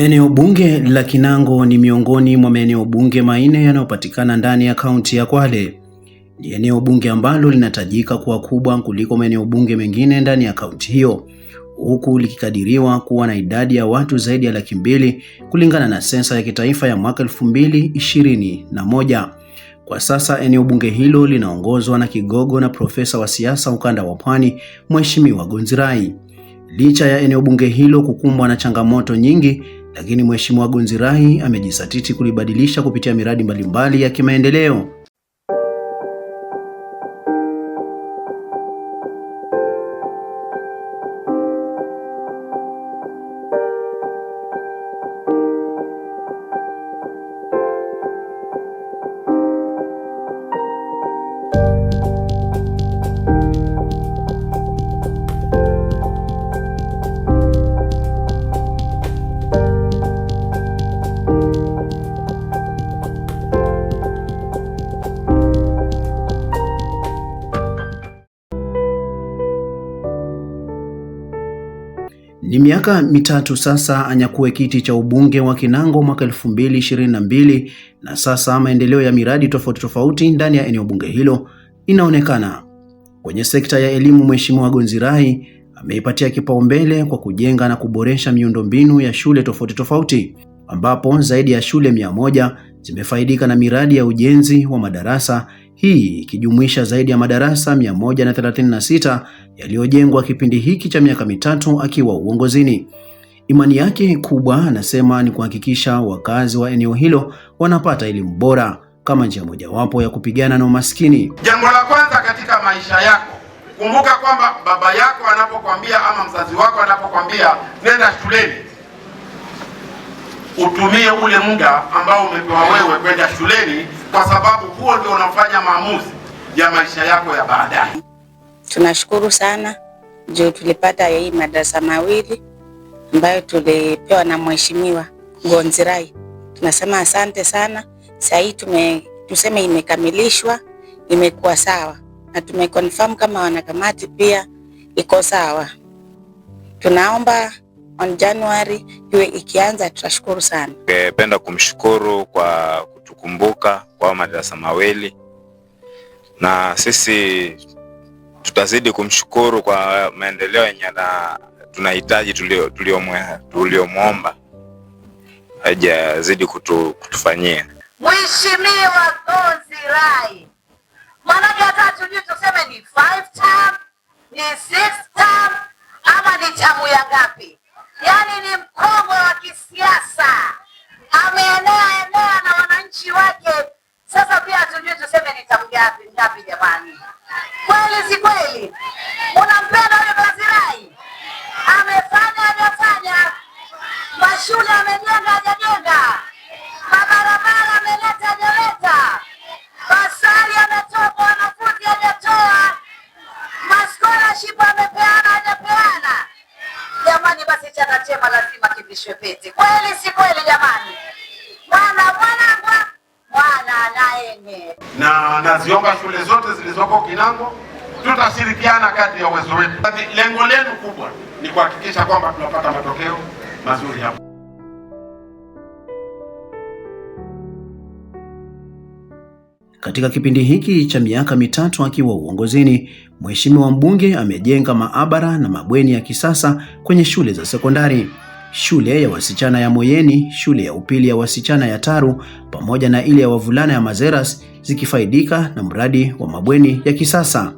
Eneo bunge la Kinango ni miongoni mwa maeneo bunge manne yanayopatikana ndani ya kaunti ya Kwale. Ni eneo bunge ambalo linatajika kuwa kubwa kuliko maeneo bunge mengine ndani ya kaunti hiyo, huku likikadiriwa kuwa na idadi ya watu zaidi ya 200,000 kulingana na sensa ya kitaifa ya mwaka 2021. Kwa sasa eneo bunge hilo linaongozwa na kigogo na profesa wa siasa ukanda wa Pwani, Mheshimiwa Gonzirai. Licha ya eneo bunge hilo kukumbwa na changamoto nyingi, lakini Mheshimiwa Gonzirai amejisatiti kulibadilisha kupitia miradi mbalimbali ya kimaendeleo. Ni miaka mitatu sasa anyakue kiti cha ubunge wa Kinango mwaka 2022, na sasa maendeleo ya miradi tofauti ndani ya eneo bunge hilo inaonekana. Kwenye sekta ya elimu, Mheshimiwa Gonzirai ameipatia kipaumbele kwa kujenga na kuboresha miundombinu ya shule tofauti, ambapo zaidi ya shule 100 zimefaidika na miradi ya ujenzi wa madarasa, hii ikijumuisha zaidi ya madarasa 136 yaliyojengwa kipindi hiki cha miaka mitatu akiwa uongozini. Imani yake kubwa, anasema, ni kuhakikisha wakazi wa eneo hilo wanapata elimu bora kama njia mojawapo ya kupigana na umaskini. Jambo la kwanza katika maisha yako, kumbuka kwamba baba yako anapokuambia ama mzazi wako anapokuambia nenda shuleni, utumie ule muda ambao umepewa wewe kwenda shuleni, kwa sababu huo ndio unafanya maamuzi ya maisha yako ya baadaye. Tunashukuru sana juu tulipata hii madarasa mawili ambayo tulipewa na Mheshimiwa Gonzirai. Tunasema asante sana. Sasa hii tuseme imekamilishwa, imekuwa sawa, na tumeconfirm kama wanakamati pia iko sawa. Tunaomba on January iwe ikianza, tutashukuru sana. Ningependa kumshukuru kwa kutukumbuka kwa madarasa mawili, na sisi tutazidi kumshukuru kwa maendeleo yenye tunahitaji tuliomwomba hajazidi kutufanyia. Mheshimiwa Gonzirai, maanake hata tujui tuseme ni 5 term, ni 6 term, ama ni tamu ya ngapi? Yaani ni mkongwe wa kisiasa, ameenea na wananchi wake. Sasa pia tujui tuseme ni tamu ngapi jamani? Kweli si kweli? Unampenda huyo Gonzirai? Amefanya hajafanya? Mashule amejenga hajajenga? Mabarabara ameleta hajaleta? Basari ametoa kwa wanafunzi hajatoa? Scholarship amepeana hajapeana? Jamani, basi chana chema lazima kivishwe pete. Kweli si kweli jamani? Mwana naenge. Na naziomba shule zote zilizoko Kinango, tutashirikiana kadri ya uwezo wetu. Lengo lenu kubwa ni kuhakikisha kwamba tunapata matokeo mazuri hapo. Katika kipindi hiki cha miaka mitatu akiwa uongozini, Mheshimiwa mbunge amejenga maabara na mabweni ya kisasa kwenye shule za sekondari, shule ya wasichana ya Moyeni, shule ya upili ya wasichana ya Taru, pamoja na ile ya wavulana ya Mazeras zikifaidika na mradi wa mabweni ya kisasa.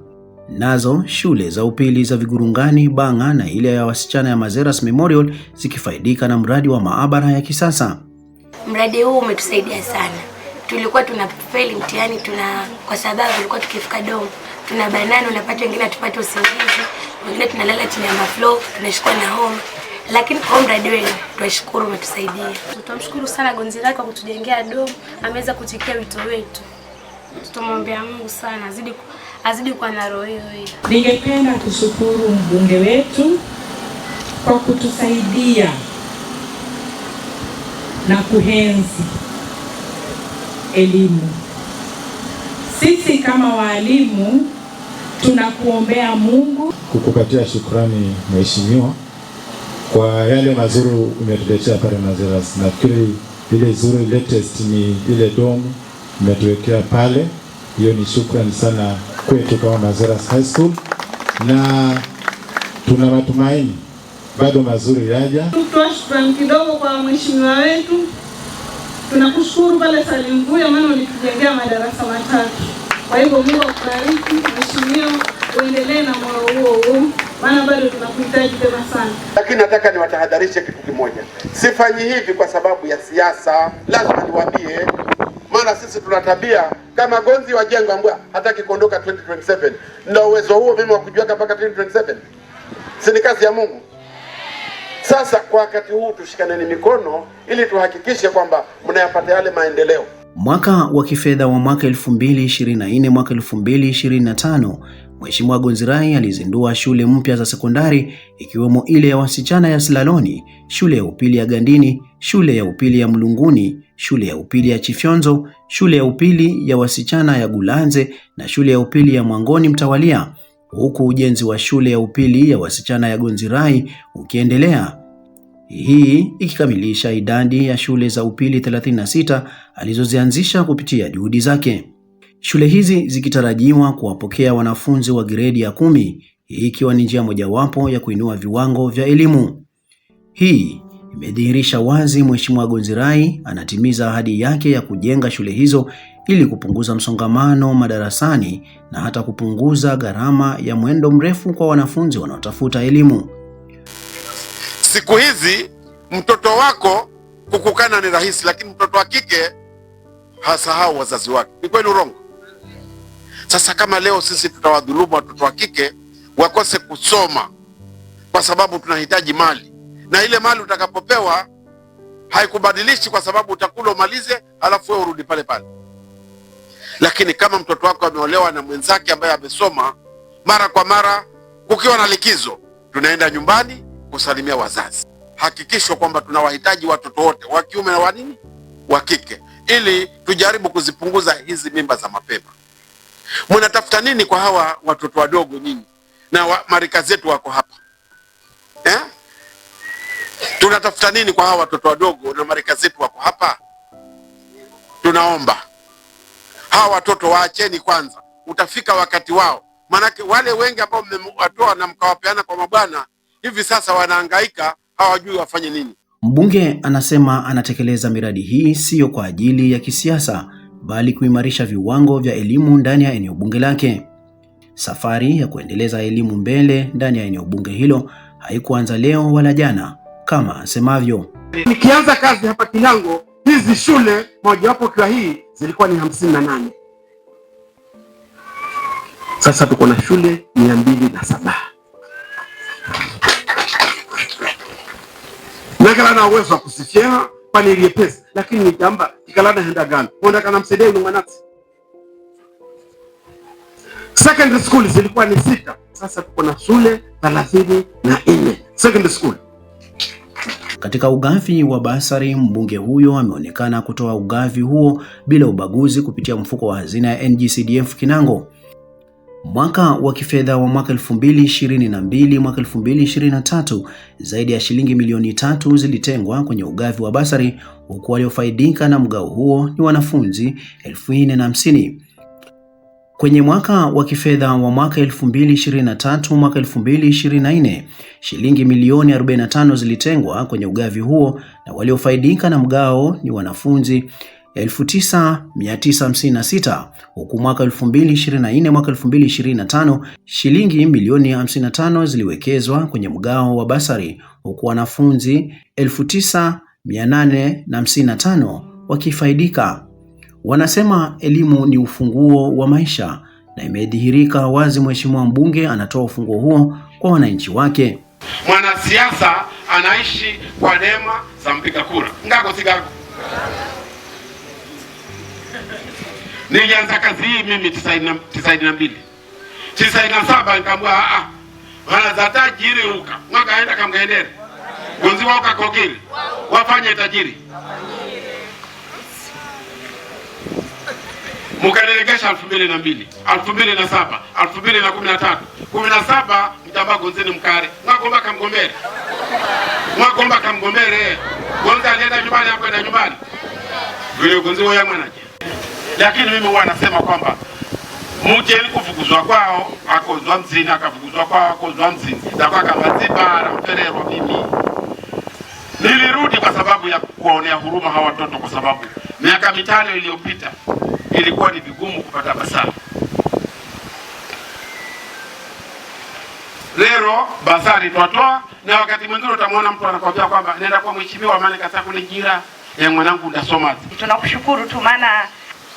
Nazo shule za upili za Vigurungani, Banga na ile ya wasichana ya Mazeras Memorial zikifaidika na mradi wa maabara ya kisasa. Mradi huu umetusaidia sana. Tulikuwa tunafeli mtihani kwa sababu tulikuwa tukifika domo tuna banana, unapata wengine tupate usingizi, wengine tunalala chini ya mafloor, tunashikwa na homa. Lakini kwa mradi wetu tunashukuru, umetusaidia. Tunamshukuru sana Gonzirai kwa kutujengea domo, ameweza kutikia wito wetu. Tutamwombea Mungu sana azidi kwa na roho hiyo. Ningependa kushukuru mbunge wetu kwa kutusaidia na kuhenzi elimu. Sisi kama walimu tunakuombea Mungu. Kukupatia shukrani Mheshimiwa kwa yale mazuri umetuletea pale Mazeras. Nafikiri ile zuri latest ni ile dome umetuwekea pale. Hiyo ni shukrani sana kwetu kama Mazeras High School, na tuna matumaini bado mazuri yaja. Tutoa shukrani kidogo kwa mheshimiwa wetu. Tunakushukuru pale Salimvuya, maana ulitujengea madarasa 3. Kwa hivyo Mungu akubariki mheshimiwa, uendelee na moyo huo, maana bado tunakuhitaji tena sana. Lakini nataka niwatahadharishe kitu kimoja. Sifanyi hivi kwa sababu ya siasa. Lazima niwaambie, maana sisi tuna tabia kama Gonzi wa Jengo ambaye hataki kuondoka 2027. Ndio uwezo huo mimi wa kujiweka mpaka 2027. Si ni kazi ya Mungu? Sasa kwa wakati huu tushikaneni mikono ili tuhakikishe kwamba mnayapata yale maendeleo. Mwaka wa kifedha wa mwaka 2024 mwaka 2025, Mheshimiwa Gonzirai alizindua shule mpya za sekondari ikiwemo ile ya wasichana ya Slaloni, shule ya upili ya Gandini, shule ya upili ya Mlunguni, shule ya upili ya Chifyonzo, shule ya upili ya wasichana ya Gulanze na shule ya upili ya Mwangoni Mtawalia, huku ujenzi wa shule ya upili ya wasichana ya Gonzirai ukiendelea. Hii ikikamilisha idadi ya shule za upili 36 alizozianzisha kupitia juhudi zake. Shule hizi zikitarajiwa kuwapokea wanafunzi wa gredi ya 10, hii ikiwa ni njia mojawapo ya kuinua viwango vya elimu. Hii imedhihirisha wazi Mheshimiwa Gonzirai anatimiza ahadi yake ya kujenga shule hizo ili kupunguza msongamano madarasani na hata kupunguza gharama ya mwendo mrefu kwa wanafunzi wanaotafuta elimu. Siku hizi mtoto wako kukukana ni rahisi, lakini mtoto wa kike hasahau wazazi wake. Ni kweli urongo? Sasa kama leo sisi tutawadhulumu watoto wa kike wakose kusoma kwa sababu tunahitaji mali, na ile mali utakapopewa haikubadilishi kwa sababu utakula umalize alafu wewe urudi pale pale. Lakini kama mtoto wako ameolewa na mwenzake ambaye amesoma, mara kwa mara kukiwa na likizo tunaenda nyumbani kusalimia wazazi. Hakikisho kwamba tunawahitaji watoto wote wa kiume na wa kike ili tujaribu kuzipunguza hizi mimba za mapema. Mnatafuta nini kwa hawa watoto wadogo nyinyi? Na marika zetu wako hapa. Tunatafuta nini kwa hawa watoto wadogo na marika zetu wako hapa? Tunaomba hawa watoto waacheni kwanza, utafika wakati wao. Manake wale wengi ambao mmewatoa na mkawapeana kwa mabwana hivi sasa wanahangaika, hawajui wafanye nini. Mbunge anasema anatekeleza miradi hii sio kwa ajili ya kisiasa, bali kuimarisha viwango vya elimu ndani ya eneo bunge lake. Safari ya kuendeleza elimu mbele ndani ya eneo bunge hilo haikuanza leo wala jana kama asemavyo. Nikianza kazi hapa Kinango, hizi shule mojawapo kwa hii zilikuwa ni 58. Sasa tuko na shule 207. Nakalana uwezo wa kusifia pani ile pesa, lakini ni jamba ikalana henda gani onda kana msaidia ni mwanati. Secondary school zilikuwa ni 6, sasa tuko na shule 34 secondary school. Katika ugavi wa basari, mbunge huyo ameonekana kutoa ugavi huo bila ubaguzi kupitia mfuko wa hazina ya NGCDF Kinango. Mwaka wa kifedha wa mwaka 2022 mwaka 2023, zaidi ya shilingi milioni 3 zilitengwa kwenye ugavi wa basari, huku waliofaidika na mgao huo ni wanafunzi 450. Kwenye mwaka wa kifedha wa mwaka 2023 mwaka 2024, shilingi milioni 45 zilitengwa kwenye ugavi huo na waliofaidika na mgao ni wanafunzi 9956, huku mwaka 2024 mwaka 2025 shilingi milioni 55 ziliwekezwa kwenye mgao wa basari, huku wanafunzi 9855 wakifaidika. Wanasema elimu ni ufunguo wa maisha na imedhihirika wazi Mheshimiwa mbunge anatoa ufunguo huo kwa wananchi wake. Mwanasiasa anaishi kwa neema za mpiga kura. Ngako sigako. Nilianza kazi hii mimi 92. 97 nikamwambia wana za tajiri ruka. Mwaka aenda kamgaendere. Gonzi wao kakokili. Wafanye tajiri. mkaniregesha 2002, 2007, 2013, 17 mtamba gonzeni mkare mwakomba kamgombere gonza alienda nyumbani hapo na nyumbani vile gonzi wao mwanaje. Lakini mimi huwa nasema kwamba muje kufukuzwa kwao akozwa mzini akafukuzwa kwao akozwa mzini na kwa kama zibara mferero. Mimi nilirudi kwa sababu ya kuonea huruma hawa watoto, kwa sababu miaka 5 iliyopita ilikuwa ni vigumu kupata basari. Leo basari twatoa, na wakati mwingine utamwona mtu anakuambia kwamba nenda kwa mheshimiwa maana kata kulingira ya mwanangu ndasoma. Tunakushukuru tu, maana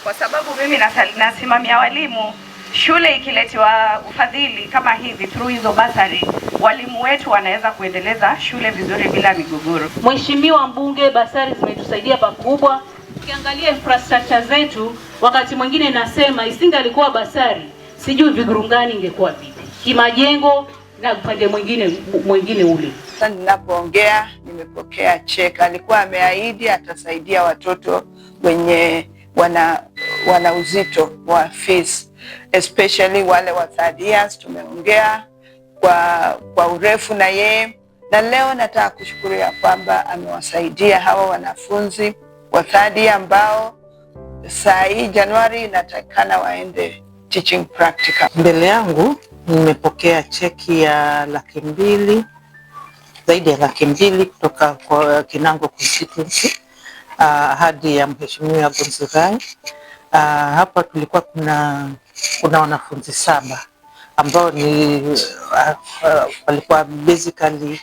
kwa sababu mimi nasimamia walimu, shule ikiletewa ufadhili kama hivi through hizo basari, walimu wetu wanaweza kuendeleza shule vizuri bila migogoro. Mheshimiwa mbunge, basari zimetusaidia pakubwa. Ukiangalia infrastructure zetu, wakati mwingine nasema isingalikuwa basari, sijui Vigurungani ingekuwa vipi kimajengo na upande mwingine ule. Sasa ninapoongea nimepokea cheka, alikuwa ameahidi atasaidia watoto wenye wana uzito wa fees, especially wale wa third years. Tumeongea kwa urefu na yeye, na leo nataka kushukuru ya kwamba amewasaidia hawa wanafunzi wa third year ambao saa hii Januari inatakana waende teaching practical. Mbele yangu nimepokea cheki ya 200,000, zaidi ya 200,000 kutoka kwa Kinango constituency, hadi ya Mheshimiwa Gonzirai. Hapa tulikuwa kuna wanafunzi 7 ambao ni walikuwa basically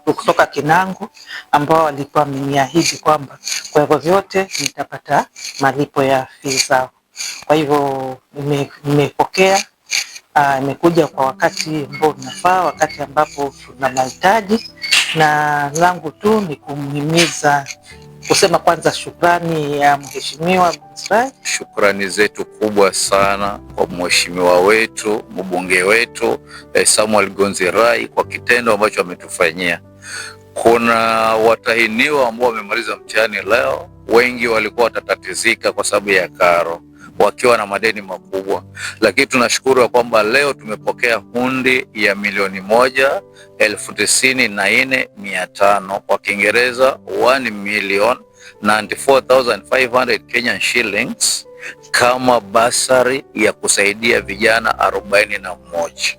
kutoka Kinango, ambao walikuwa wameniahidi kwamba kwa hivyo vyote nitapata malipo ya fees zao. Kwa hivyo nimepokea, imekuja kwa wakati ambao unafaa, wakati ambapo tuna mahitaji, na langu tu ni kumhimiza kusema kwanza shukrani ya Mheshimiwa Gonzirai. Shukrani zetu kubwa sana kwa mheshimiwa wetu, mbunge wetu Samuel Gonzirai kwa kitendo ambacho ametufanyia. Kuna watahiniwa ambao wamemaliza mtihani leo, wengi walikuwa watatatizika kwa sababu ya karo, wakiwa na madeni makubwa, lakini tunashukuru kwamba leo tumepokea hundi ya 1,94,500 kwa Kiingereza 1,94,500 Kenyan shillings kama basari ya kusaidia vijana 41.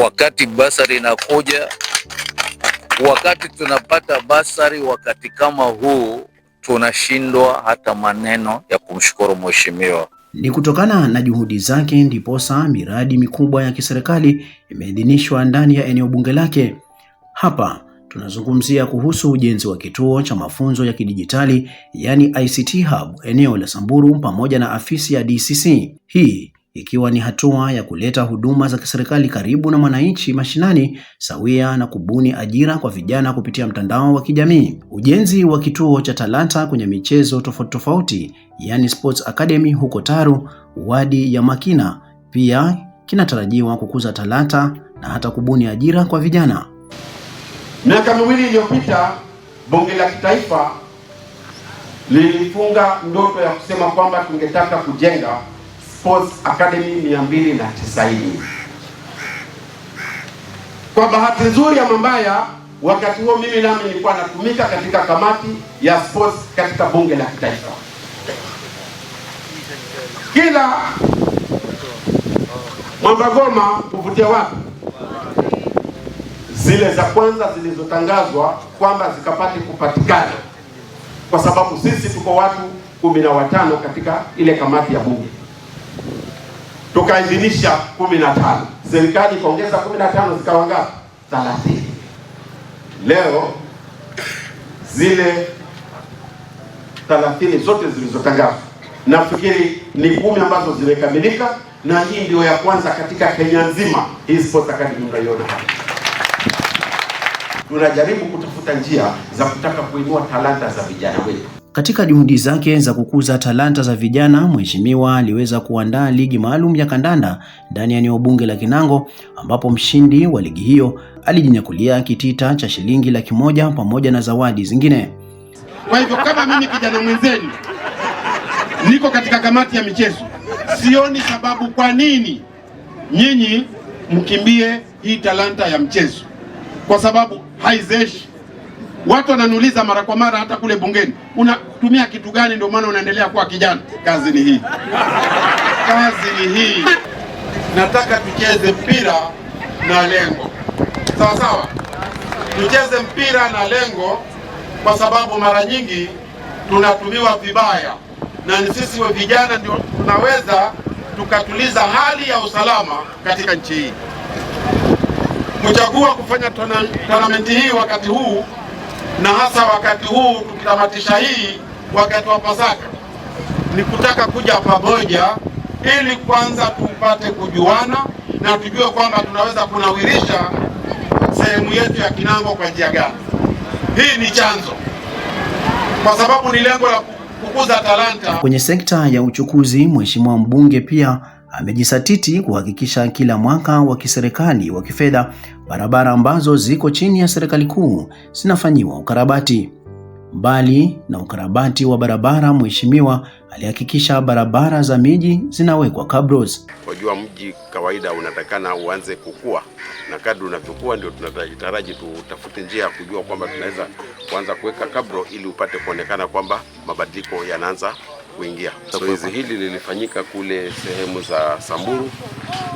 Wakati basari inakuja, wakati tunapata basari wakati kama huu, tunashindwa hata maneno ya kumshukuru mheshimiwa. Ni kutokana na juhudi zake ndiposa miradi mikubwa ya kiserikali imeidhinishwa ndani ya eneo bunge lake. Hapa tunazungumzia kuhusu ujenzi wa kituo cha mafunzo ya kidijitali yani ICT Hub eneo la Samburu pamoja na afisi ya DCC. Hii ikiwa ni hatua ya kuleta huduma za kiserikali karibu na wananchi mashinani, sawia na kubuni ajira kwa vijana kupitia mtandao wa kijamii. Ujenzi wa kituo cha talanta kwenye michezo tofauti yani Sports Academy huko Taru, wadi ya Makina, pia kinatarajiwa kukuza talanta na hata kubuni ajira kwa vijana. Miaka 2 iliyopita bunge la kitaifa lilifunga ndoto ya kusema kwamba tungetaka kujenga Sports Academy 290. Kwa bahati nzuri ama mbaya, wakati huo mimi nami nilikuwa natumika katika kamati ya sports katika bunge la kitaifa. Kila Mwambagoma kuvutia wapi? Zile za kwanza zilizotangazwa kwamba zikapate kupatikana, kwa sababu sisi tuko watu 15 katika ile kamati ya bunge. Tukaidhinisha 15. Serikali ikaongeza 15 zikawa ngapi? 30. Leo zile 30 zote zilizotangazwa, nafikiri ni 10 ambazo zimekamilika, na hii ndio ya kwanza katika Kenya nzima. Hii Sports Academy mnaiona hapa. Tunajaribu kutafuta njia za kutaka kuinua talanta za vijana wetu. Katika juhudi zake za kukuza talanta za vijana, mheshimiwa aliweza kuandaa ligi maalum ya kandanda ndani ya eneo bunge la Kinango, ambapo mshindi wa ligi hiyo alijinyakulia kitita cha shilingi 100,000 pamoja na zawadi zingine. Kwa hivyo kama mimi kijana mwenzenu niko katika kamati ya michezo. Sioni sababu kwa nini nyinyi mkimbie hii talanta ya mchezo, kwa sababu haizeshi. Watu wananiuliza mara kwa mara, hata kule bungeni, unatumia kitu gani ndio maana unaendelea kuwa kijana? Kazi ni hii, kazi ni hii. Nataka tucheze mpira na lengo, sawa sawa. Tucheze mpira na lengo, kwa sababu mara nyingi tunatumiwa vibaya, na ni sisi wa vijana ndio tunaweza tukatuliza hali ya usalama katika nchi hii. Kuchagua kufanya tournament hii wakati huu, na hasa wakati huu tukitamatisha hii wakati wa Pasaka, ni kutaka kuja pamoja ili kwanza tupate kujuana na tujue kwamba tunaweza kunawirisha sehemu yetu ya Kinango kwa njia gani. Hii ni chanzo, kwa sababu ni lengo la kukuza talanta. Kwenye sekta ya uchukuzi, Mheshimiwa mbunge pia amejisatiti kuhakikisha kila mwaka wa kiserikali wa kifedha barabara ambazo ziko chini ya serikali kuu zinafanyiwa ukarabati. Mbali na ukarabati wa barabara, Mheshimiwa alihakikisha barabara za miji zinawekwa kabros. Wajua mji kawaida unatakana uanze kukua, na kadri unavyokuwa ndio tunataraji tutafute njia ya kujua kwamba tunaweza kuanza kuweka kabro ili upate kuonekana kwamba mabadiliko yanaanza kuingia. Zoezi hili lilifanyika kule sehemu za Samburu,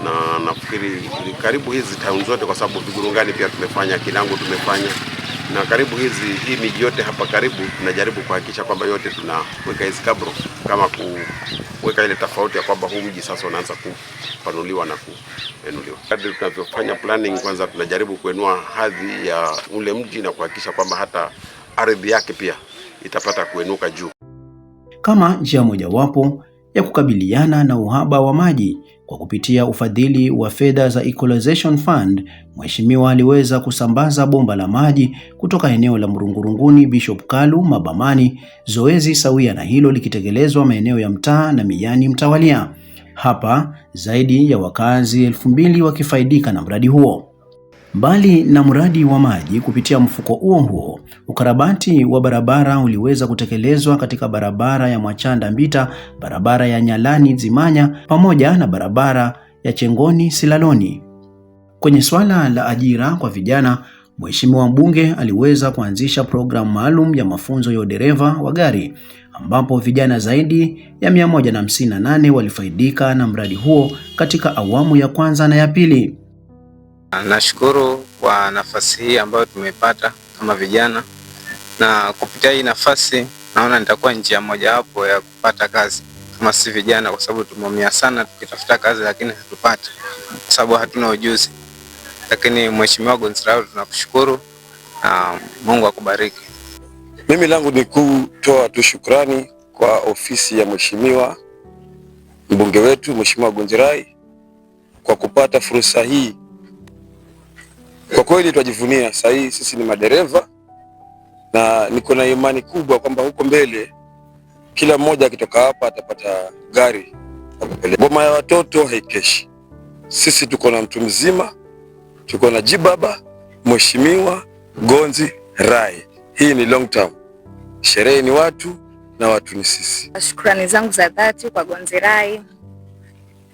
na nafikiri karibu hizi town zote, kwa sababu Vigurungani pia tumefanya, Kinango tumefanya, na karibu hii miji yote hapa karibu tunajaribu kuhakikisha kwamba yote tunaweka hizi kabro, kama kuweka ile tofauti ya kwamba huu mji sasa unaanza kupanuliwa na kuenuliwa. Kadri tunavyofanya planning, kwanza tunajaribu kuenua hadhi ya ule mji na kuhakikisha kwamba hata ardhi yake pia itapata kuenuka juu. Kama njia mojawapo ya kukabiliana na uhaba wa maji kwa kupitia ufadhili wa fedha za Equalization Fund, Mheshimiwa aliweza kusambaza bomba la maji kutoka eneo la Murungurunguni Bishop Kalu Mabamani, zoezi sawia na hilo likitekelezwa maeneo ya Mtaa na Miyani mtawalia. Hapa zaidi ya wakazi 2000 wakifaidika na mradi huo. Mbali na mradi wa maji, kupitia mfuko huo, ukarabati wa barabara uliweza kutekelezwa katika barabara ya Mwachanda Mbita, barabara ya Nyalani Zimanya, pamoja na barabara ya Chengoni Silaloni. Kwenye swala la ajira kwa vijana, Mheshimiwa mbunge aliweza kuanzisha programu maalum ya mafunzo ya udereva wa gari, ambapo vijana zaidi ya 158 walifaidika na mradi huo katika awamu ya kwanza na ya pili. Nashukuru kwa nafasi hii ambayo tumepata kama vijana, na kupitia hii nafasi naona nitakuwa njia mojawapo ya kupata kazi kama si vijana, kwa sababu tumeumia sana tukitafuta kazi lakini hatupati kwa sababu hatuna ujuzi. Lakini Mheshimiwa Gonzirayo tunakushukuru na Mungu akubariki. Mimi langu ni kutoa tu shukrani kwa ofisi ya Mheshimiwa mbunge wetu Mheshimiwa Gonzirayo kwa kupata fursa hii. Kwa kweli tunajivunia sasa hii sisi ni madereva, na niko na imani kubwa kwamba huko mbele kila mmoja akitoka hapa atapata gari. Boma ya watoto haikeshi. Sisi tuko na mtu mzima, tuko na Jibaba Mheshimiwa Gonzirayo. Hii ni long term. Sherehe ni watu na watu ni sisi. Shukrani zangu za dhati kwa Gonzirayo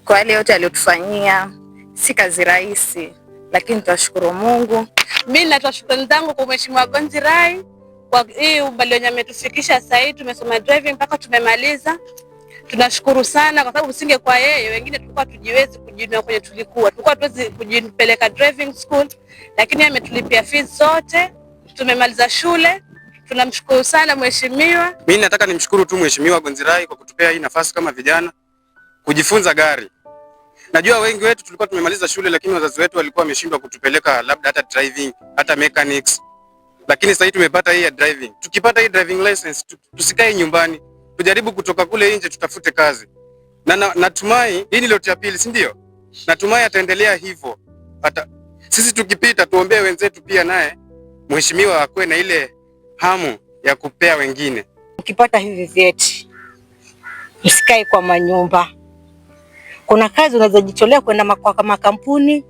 kwa yale yote aliyotufanyia. Si kazi rahisi, lakini tunashukuru Mungu. Mimi natoa shukrani zangu kwa Mheshimiwa Gonzirayo kwa hii umbali wenye ametufikisha sasa hivi. Tumesoma driving mpaka tumemaliza. Tunashukuru sana, kwa sababu usingekuwa yeye wengine tulikuwa tujiwezi kujinua kwenye tulikuwa tuwezi kujipeleka driving school, lakini ametulipia fees zote, tumemaliza shule. Tunamshukuru sana mheshimiwa. Mimi nataka nimshukuru tu Mheshimiwa Gonzirayo kwa kutupea hii nafasi kama vijana kujifunza gari. Najua wengi wetu tulikuwa tumemaliza shule, lakini wazazi wetu walikuwa wameshindwa kutupeleka labda hata driving, hata mechanics. Lakini sasa tumepata hii ya driving. Tukipata hii driving license, tusikae nyumbani, tujaribu kutoka kule nje tutafute kazi. Na natumai hii ni loti ya pili, si ndio? Natumai ataendelea hivyo. Hata sisi tukipita tuombee wenzetu pia naye mheshimiwa akuwe na ile hamu ya kupea wengine. Ukipata hivi vyeti, usikae kwa manyumba. Kuna kazi unaweza jitolea kwenda kwa makampuni,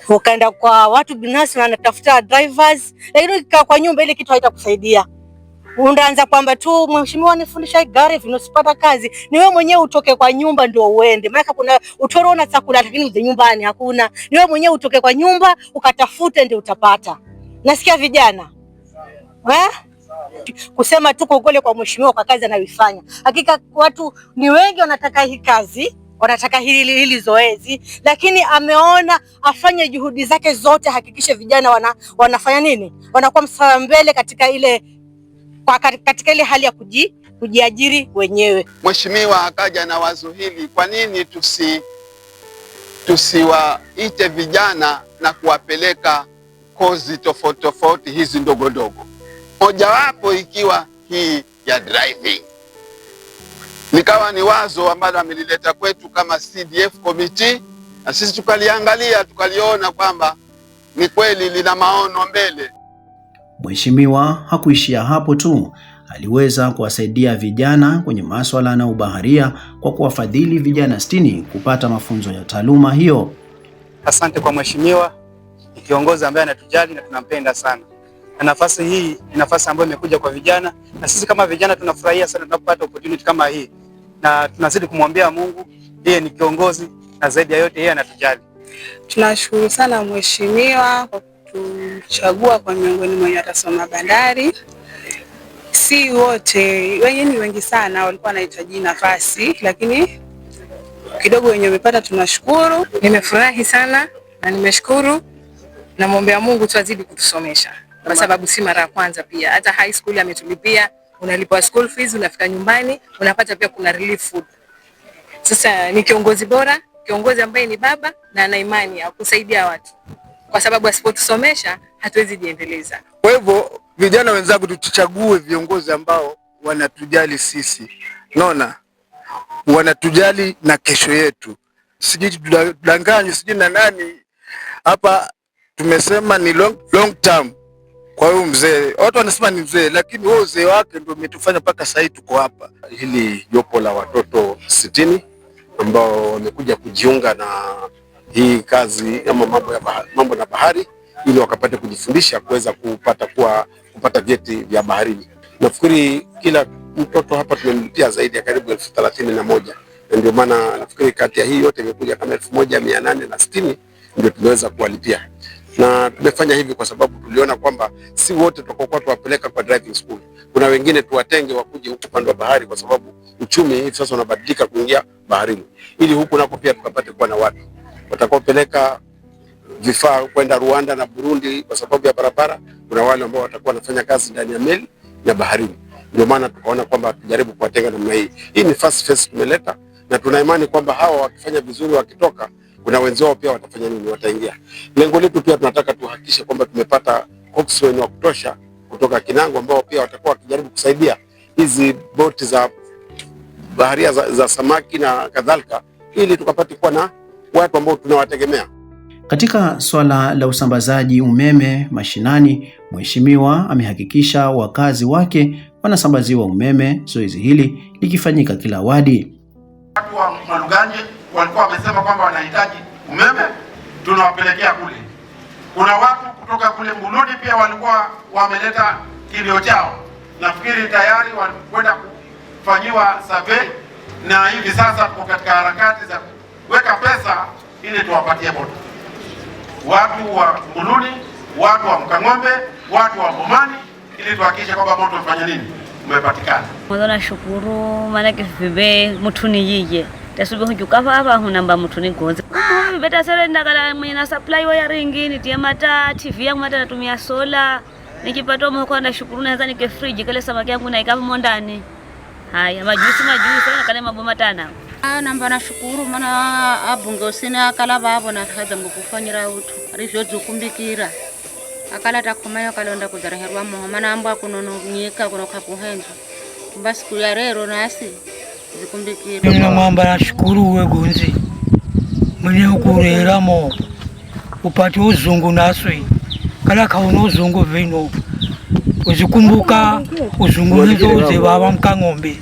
ukaenda kwa watu binafsi na wanatafuta drivers, lakini ukikaa kwa nyumba ile kitu haitakusaidia. Unaanza kwamba tu mheshimiwa nifundisha gari vinosipata kazi. Ni wewe mwenyewe utoke kwa nyumba ndio uende. Maana kuna utoro una chakula lakini uze nyumbani hakuna. Ni wewe mwenyewe utoke kwa nyumba ukatafute ndio utapata. Nasikia vijana. Kusema tu kongole kwa mheshimiwa kwa kazi anayoifanya. Hakika watu ni wengi wanataka hii kazi, wanataka hili zoezi, lakini ameona afanye juhudi zake zote, hakikishe vijana wanafanya nini? Wanakuwa mstari mbele katika ile hali ya kujiajiri wenyewe. Mheshimiwa akaja na wazo hili, kwa nini tusiwaite vijana na kuwapeleka kozi tofauti tofauti hizi ndogo ndogo, mojawapo ikiwa hii ya driving. Likawa ni wazo ambalo amelileta kwetu kama CDF committee, na sisi tukaliangalia tukaliona kwamba ni kweli lina maono mbele. Mheshimiwa hakuishia hapo tu, aliweza kuwasaidia vijana kwenye masuala na ubaharia kwa kuwafadhili vijana 60 kupata mafunzo ya taaluma hiyo. Asante kwa mheshimiwa, ni kiongozi ambaye anatujali na tunampenda sana. Na nafasi hii ni nafasi ambayo imekuja kwa vijana, na sisi kama vijana tunafurahia sana tunapopata opportunity kama hii, na tunazidi kumwambia Mungu, yeye ni kiongozi na zaidi ya yote yeye anatujali. Tunashukuru sana mheshimiwa kwa kutuchagua kwa miongoni mwa watasoma bandari. Si wote, wengi sana walikuwa wanahitaji nafasi, lakini kidogo wenye wamepata tunashukuru. Nimefurahi sana na nimeshukuru, na muombe Mungu tu azidi kutusomesha. Kwa sababu si mara ya kwanza pia. Hata high school ametulipia, unalipa school fees, unafika nyumbani, unapata pia kuna relief food. Sasa ni kiongozi bora, kiongozi ambaye ni baba na ana imani ya kusaidia watu. Kwa sababu asipotusomesha hatuwezi jiendeleza. Kwa hivyo vijana wenzangu, tuchague viongozi ambao wanatujali sisi. Naona wanatujali na kesho yetu. Siji tudanganywe siji na nani. Hapa tumesema ni long term. Kwa hiyo mzee, watu wanasema ni mzee, lakini wewe uzee wake ndio umetufanya mpaka sasa tuko hapa. Hili jopo la watoto 60 ambao wamekuja kujiunga na hii kazi ama mambo na bahari, ili wakapate kujifundisha kuweza kupata vyeti vya baharini. Nafikiri kila mtoto hapa tumemlipia zaidi ya karibu 31,000, na ndio maana nafikiri kati ya hii yote imekuja kama 1860 ndio tumeweza kuwalipia. Na tumefanya hivi kwa sababu tuliona kwamba si wote tutakokuwa tuwapeleka kwa driving school. Kuna wengine tuwatenge wakuje huku upande wa bahari, kwa sababu uchumi hivi sasa unabadilika kuingia baharini, ili huku nako pia tukapate kuwa na watu watakaopeleka vifaa kwenda Rwanda na Burundi kwa sababu ya barabara. Kuna wale ambao watakuwa wanafanya kazi ndani ya meli na baharini. Ndio maana tukaona kwamba tujaribu kuwatenga namna hii. Hii ni first phase tumeleta, na tuna imani kwamba hawa wakifanya vizuri wakitoka, kuna wenzao pia watafanya nini, wataingia. Lengo letu pia tunataka tuhakikishe kwamba tumepata coxswain wa kutosha kutoka Kinango ambao pia watakuwa wakijaribu kusaidia hizi boti za baharia za samaki na kadhalika, ili tukapate kuwa na watu ambao tunawategemea. Katika swala la usambazaji umeme mashinani, mheshimiwa amehakikisha wakazi wake wanasambaziwa umeme, zoezi hili likifanyika kila wadi. Watu wa Maluganje walikuwa wamesema kwamba wanahitaji umeme, tunawapelekea kule. Kuna watu kutoka kule Mbuluni pia walikuwa wameleta kilio chao. Nafikiri tayari walikwenda kufanyiwa survey, na hivi sasa tuko katika harakati za kuweka pesa ili tuwapatie moto. Watu wa Mbuluni, watu wa Mkang'ombe, watu wa Bomani, ili tuhakikishe kwamba moto ufanye nini? Umepatikana. Mwanzo nashukuru maana kifibe mtu ni yeye. Tasubi hujuka hapa hunamba mtu ni gozi. Beta sere ndakala mwenye na supply wiring ni tia mata TV yangu mata natumia sola. Nikipata mko na shukuru naweza nike fridge kale samaki yangu na ikapo mondani. Haya majusi sana kale maboma tana. Namba nashukuru maana abunge usina kala babo na kaza mkufanyira utu. Arivyo zukumbikira. Akala takumayo kalonda kudaraherwa mo maana amba kunono nyeka kuno kakuhenza. Basi kuya rero nasi zikumbikira. Mna mwamba nashukuru uwe gonzi. Mwenye ukureramo upate uzungu naswi. Kala kaona uzungu vino. Uzikumbuka uzungu hizo uze baba Mkang'ombe.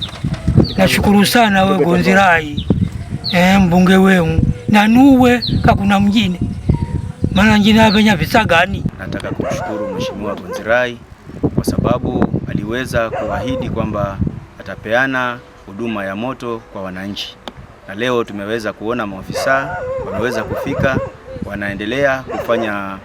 Nashukuru sana we Gonzirai, mbunge wenu na nuwe kakuna mjini maana njini abenya visa gani. Nataka kumshukuru mheshimiwa Gonzirai kwa sababu aliweza kuahidi kwamba atapeana huduma ya moto kwa wananchi, na leo tumeweza kuona maofisa wameweza kufika, wanaendelea kufanya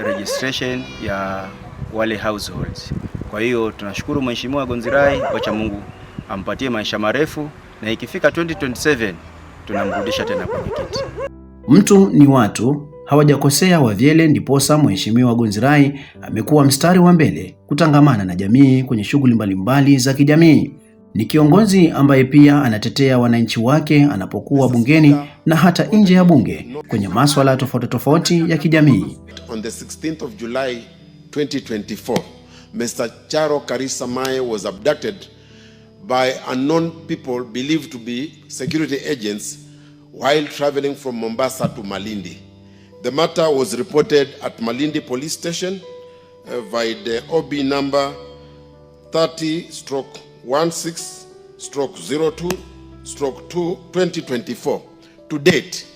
registration ya wale households. Kwa hiyo tunashukuru Mheshimiwa Gonzirai, wacha Mungu ampatie maisha marefu, na ikifika 2027 tunamrudisha tena kwenye kiti. Mtu ni watu, hawajakosea wavyele, ndiposa Mheshimiwa Gonzirai amekuwa mstari wa mbele kutangamana na jamii kwenye shughuli mbalimbali za kijamii. Ni kiongozi ambaye pia anatetea wananchi wake anapokuwa bungeni na hata nje ya bunge kwenye masuala tofauti tofauti ya kijamii. On the 16th of July 2024, Mr. Charo Karisa Mai was abducted by unknown people believed to be security agents while traveling from Mombasa to Malindi. The matter was reported at Malindi Police Station by the OB number 30/16/02/2024. To date,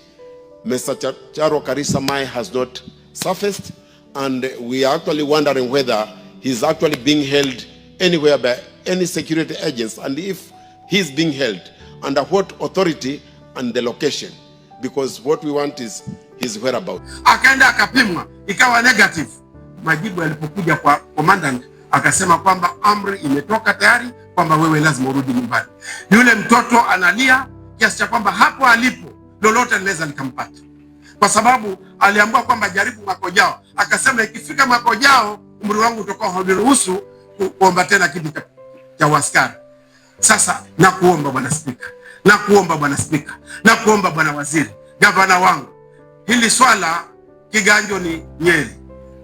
Mr. Charo Karisa Mai has not surfaced, and we are actually wondering whether he's actually being held anywhere by any security agents, and if he's being held, under what authority and the location, because what we want is his whereabouts. Akaenda akapimwa ikawa negative. Majibu yalipokuja kwa commandant akasema kwamba amri imetoka tayari kwamba wewe lazima urudi nyumbani. Yule mtoto analia kiasi cha kwamba hapo alipo lolote linaweza likampata, kwa sababu aliambiwa kwamba jaribu Makojao. Akasema ikifika Makojao umri wangu utakuwa hauniruhusu kuomba tena kiti cha uaskari. Sasa nakuomba Bwana Spika, nakuomba Bwana Spika, nakuomba Bwana Waziri, gavana wangu, hili swala kiganjo ni Nyeri.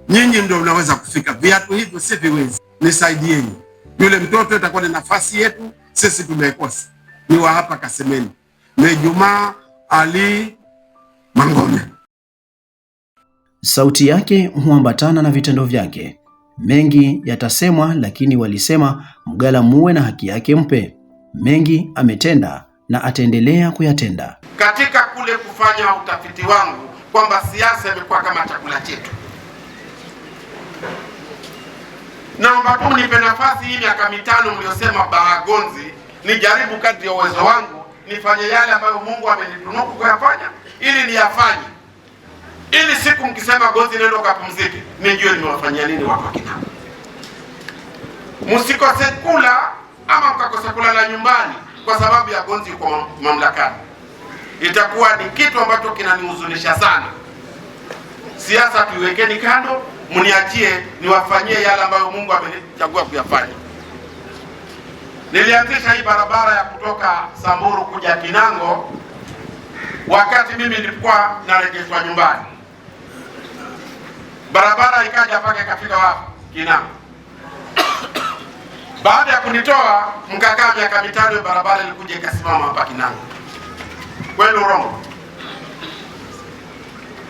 Nyinyi ndio mnaweza kufika, viatu hivyo si viwezi. Nisaidieni. Yule mtoto itakuwa ni nafasi yetu, sisi tumeikosa. Ni wa hapa Kasemeni. Ni Juma Ali Mangome. Sauti yake huambatana na vitendo vyake. Mengi yatasemwa, lakini walisema mgala muwe na haki yake mpe. Mengi ametenda na ataendelea kuyatenda. Katika kule kufanya utafiti wangu kwamba siasa imekuwa kama chakula chetu, naomba tu nipe nafasi hii miaka mitano mliosema Bahagonzi, nijaribu kadri ya uwezo wangu nifanye yale ambayo Mungu amenitunuku kuyafanya, ili niyafanye, ili siku mkisema Gonzi nenda kapumzike, nijue nimewafanyia nini watu wa Kinango. Msikose kula ama mkakose kulala nyumbani kwa sababu ya Gonzi kwa mamlakani. Itakuwa ni kitu ambacho kinanihuzunisha sana. Siasa tuiwekeni kando, mniachie niwafanyie yale ambayo Mungu amenichagua kuyafanya. Nilianzisha hii barabara ya kutoka Samburu kuja Kinango wakati mimi nilikuwa narejeshwa nyumbani. Barabara ikaja mpaka ikafika wapi? Kinango. Baada ya kunitoa mkakaa miaka mitano, barabara ilikuja ikasimama hapa Kinango. Kweli urongo?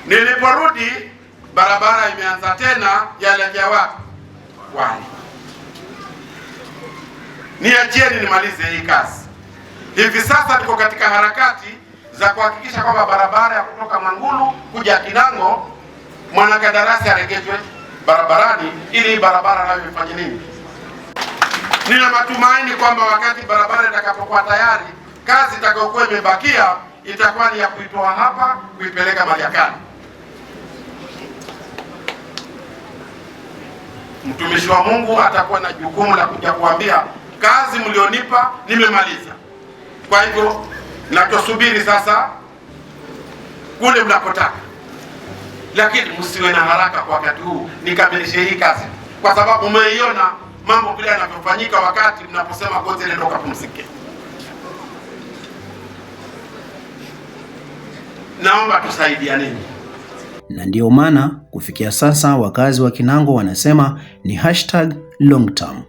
Niliporudi barabara imeanza tena yaelekea wapi? Kwani. Niachieni nimalize hii kazi. Hivi sasa tuko katika harakati za kuhakikisha kwamba barabara ya kutoka Mangulu kuja Kinango mwanakandarasi aregeshwe barabarani, ili barabara nayo ifanye nini? Nina matumaini kwamba wakati barabara itakapokuwa tayari, kazi itakayokuwa imebakia itakuwa ni ya kuitoa hapa kuipeleka Mariakani. Mtumishi wa Mungu atakuwa na jukumu la kuja kuambia kazi mlionipa nimemaliza. Kwa hivyo nachosubiri sasa kule mnakotaka, lakini msiwe na haraka kwa wakati huu nikamilishe hii kazi, kwa sababu umeiona mambo vile yanavyofanyika wakati mnaposema Gonzi nenda kapumzike. Naomba tusaidiane. Na ndio maana kufikia sasa wakazi wa Kinango wanasema ni #long term.